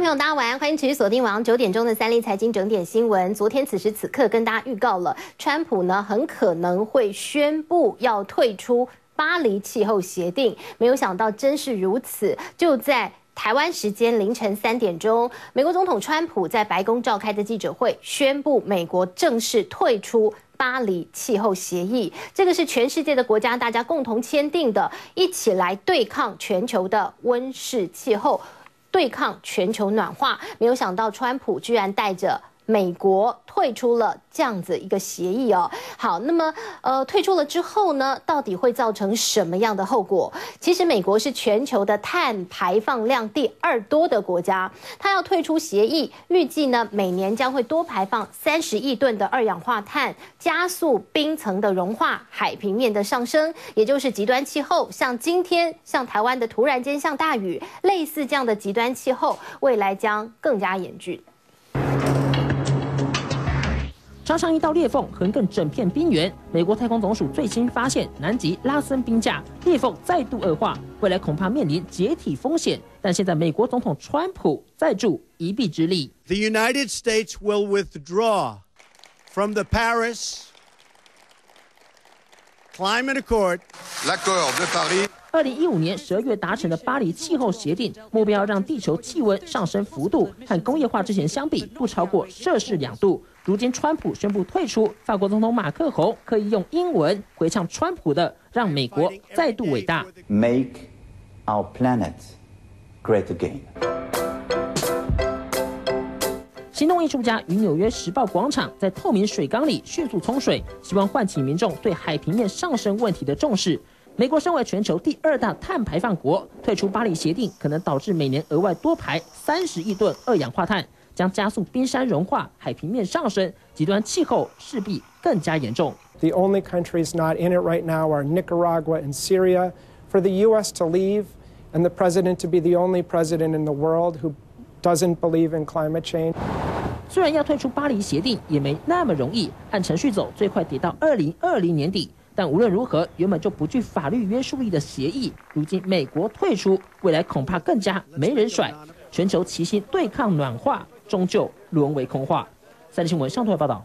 朋友，大家晚安，欢迎持续锁定晚上9点钟的三立财经整点新闻。昨天此时此刻跟大家预告了，川普呢很可能会宣布要退出巴黎气候协定，没有想到真是如此，就在台湾时间凌晨3点钟，美国总统川普在白宫召开的记者会，宣布美国正式退出巴黎气候协议。这个是全世界的国家大家共同签订的，一起来对抗全球的温室气候，对抗全球暖化。没有想到川普居然带着美国退出了这样子一个协议哦。好，那么退出了之后呢，到底会造成什么样的后果？其实美国是全球的碳排放量第2多的国家，它要退出协议，预计呢每年将会多排放30亿吨的二氧化碳，加速冰层的融化、海平面的上升，也就是极端气候，像今天像台湾的突然间下大雨，类似这样的极端气候，未来将更加严峻。常常一道裂缝横亘整片冰原。美国太空总署最新发现，南极拉森冰架裂缝再度恶化，未来恐怕面临解体风险。但现在美国总统川普再助一臂之力。The United States will withdraw from the Paris Climate Accord. L'accord de Paris. 2015年12月达成的巴黎气候协定，目标让地球气温上升幅度和工业化之前相比不超过摄氏2度。如今川普宣布退出，法国总统马克宏可以用英文回唱川普的“让美国再度伟大 Make our planet great again”。行动艺术家于纽约时报广场在透明水缸里迅速冲水，希望唤起民众对海平面上升问题的重视。美国身为全球第2大碳排放国，退出巴黎协定可能导致每年额外多排30亿吨二氧化碳，将加速冰山融化、海平面上升，极端气候势必更加严重。The only countries not in it right now are Nicaragua and Syria. For the U.S. to leave and the president to be the only president in the world who doesn't believe in climate change. 虽然要退出巴黎协定也没那么容易，按程序走，最快得到2020年底。但无论如何，原本就不具法律约束力的协议，如今美国退出，未来恐怕更加没人甩。全球齐心对抗暖化，终究沦为空话。三立新闻上头报道。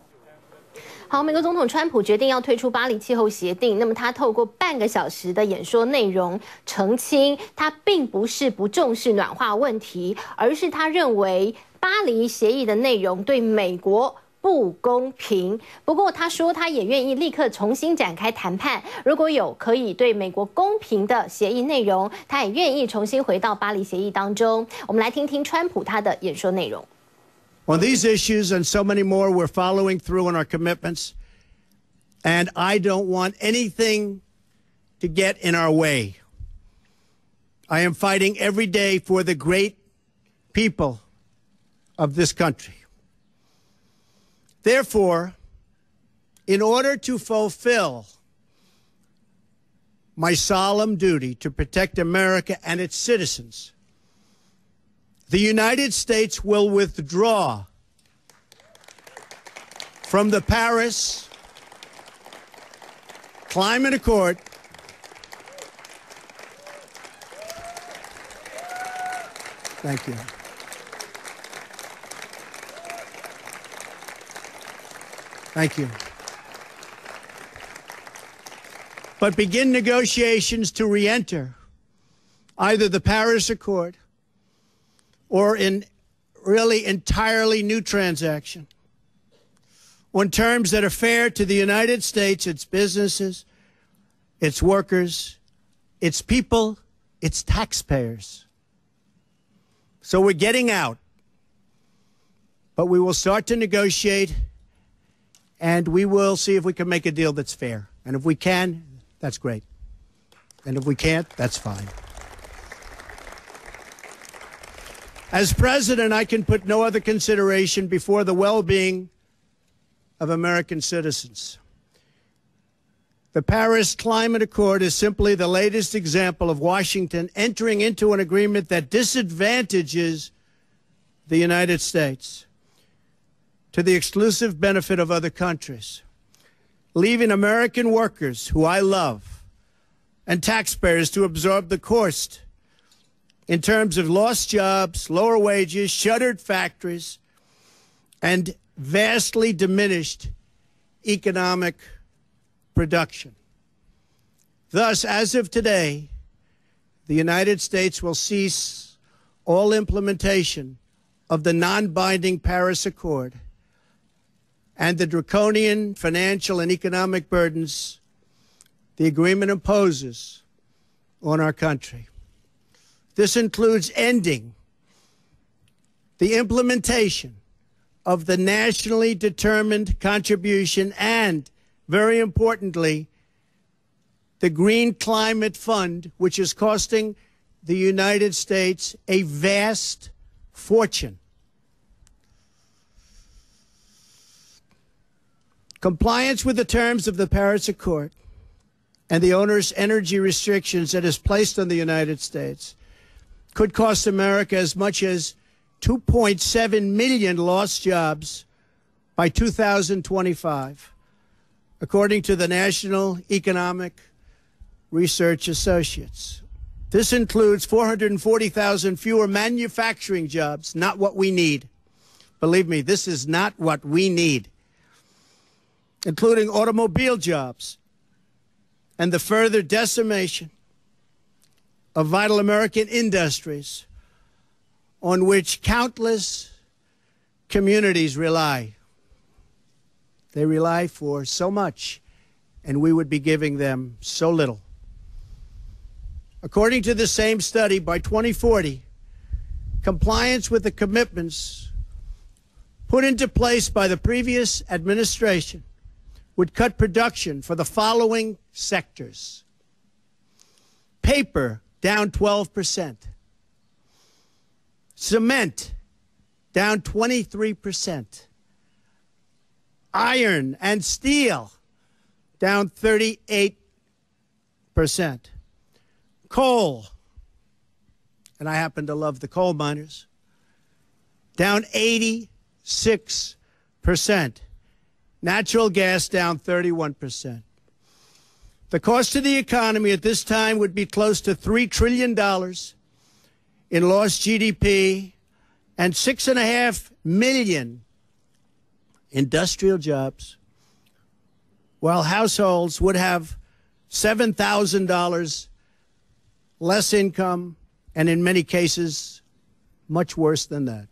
好，美国总统川普决定要退出巴黎气候协定，那么他透过半个小时的演说内容澄清，他并不是不重视暖化问题，而是他认为巴黎协议的内容对美国不公平。不过他说他也愿意立刻重新展开谈判，如果有可以对美国公平的协议内容，他也愿意重新回到巴黎协议当中。我们来听听川普他的演说内容。On these issues and so many more, we're following through on our commitments, and I don't want anything to get in our way. I am fighting every day for the great people of this country. Therefore, in order to fulfill my solemn duty to protect America and its citizens, the United States will withdraw from the Paris Climate Accord Thank you. Thank you. But begin negotiations to re-enter either the Paris Accord or in really entirely new transaction on terms that are fair to the United States, its businesses, its workers, its people, its taxpayers. So we're getting out, but we will start to negotiate, and we will see if we can make a deal that's fair. And if we can, that's great. And if we can't, that's fine. As president, I can put no other consideration before the well-being of American citizens. The Paris Climate Accord is simply the latest example of Washington entering into an agreement that disadvantages the United States to the exclusive benefit of other countries, leaving American workers, who I love, and taxpayers to absorb the cost in terms of lost jobs, lower wages, shuttered factories, and vastly diminished economic production. Thus, as of today, the United States will cease all implementation of the non-binding Paris Accord and the draconian financial and economic burdens the agreement imposes on our country. This includes ending the implementation of the nationally determined contribution and, very importantly, the Green Climate Fund, which is costing the United States a vast fortune. Compliance with the terms of the Paris Accord and the onerous energy restrictions that is placed on the United States could cost America as much as 2.7 million lost jobs by 2025, according to the National Economic Research Associates. This includes 440,000 fewer manufacturing jobs, not what we need. Believe me, this is not what we need, including automobile jobs, and the further decimation of vital American industries on which countless communities rely. They rely for so much, and we would be giving them so little. According to the same study, by 2040, compliance with the commitments put into place by the previous administration would cut production for the following sectors: paper, down 12%. Cement, down 23%. Iron and steel, down 38%. Coal, and I happen to love the coal miners, down 86%. Natural gas, down 31%. The cost to the economy at this time would be close to $3 trillion in lost GDP and 6.5 million industrial jobs, while households would have $7,000 less income, and in many cases, much worse than that.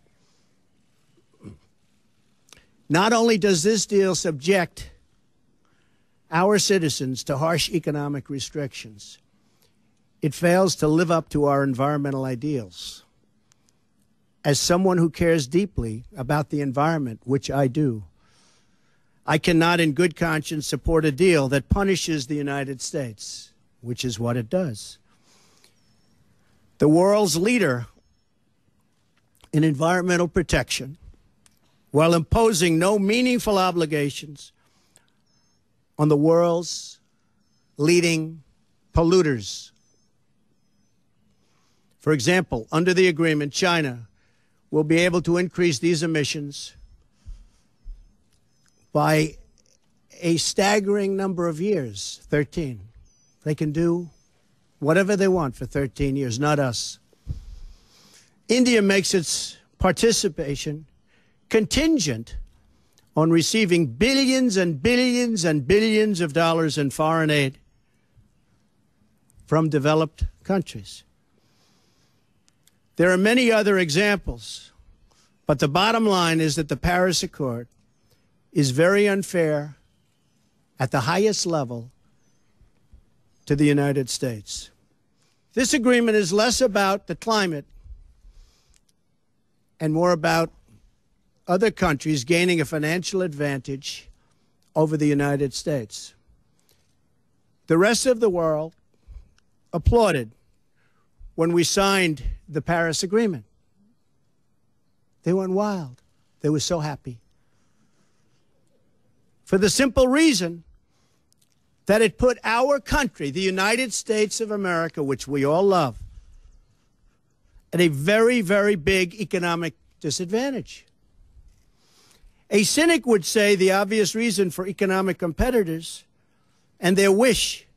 Not only does this deal subject our citizens to harsh economic restrictions, it fails to live up to our environmental ideals. As someone who cares deeply about the environment, which I do, I cannot in good conscience support a deal that punishes the United States, which is what it does. The world's leader in environmental protection, while imposing no meaningful obligations on the world's leading polluters. For example, under the agreement, China will be able to increase these emissions by a staggering number of years, 13. They can do whatever they want for 13 years, not us. India makes its participation contingent on receiving billions and billions and billions of dollars in foreign aid from developed countries. There are many other examples, but the bottom line is that the Paris Accord is very unfair at the highest level to the United States. This agreement is less about the climate and more about other countries gaining a financial advantage over the United States. The rest of the world applauded when we signed the Paris Agreement. They went wild. They were so happy. For the simple reason that it put our country, the United States of America, which we all love, at a very, very big economic disadvantage. A cynic would say the obvious reason for economic competitors and their wish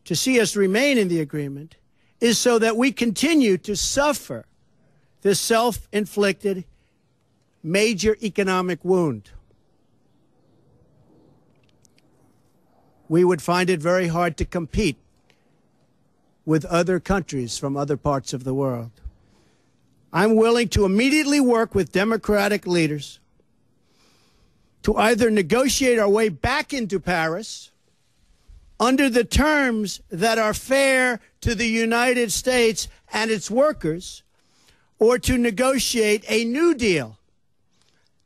to see us remain in the agreement is so that we continue to suffer this self-inflicted major economic wound. We would find it very hard to compete with other countries from other parts of the world. I'm willing to immediately work with Democratic leaders to either negotiate our way back into Paris under the terms that are fair to the United States and its workers, or to negotiate a new deal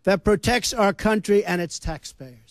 that protects our country and its taxpayers.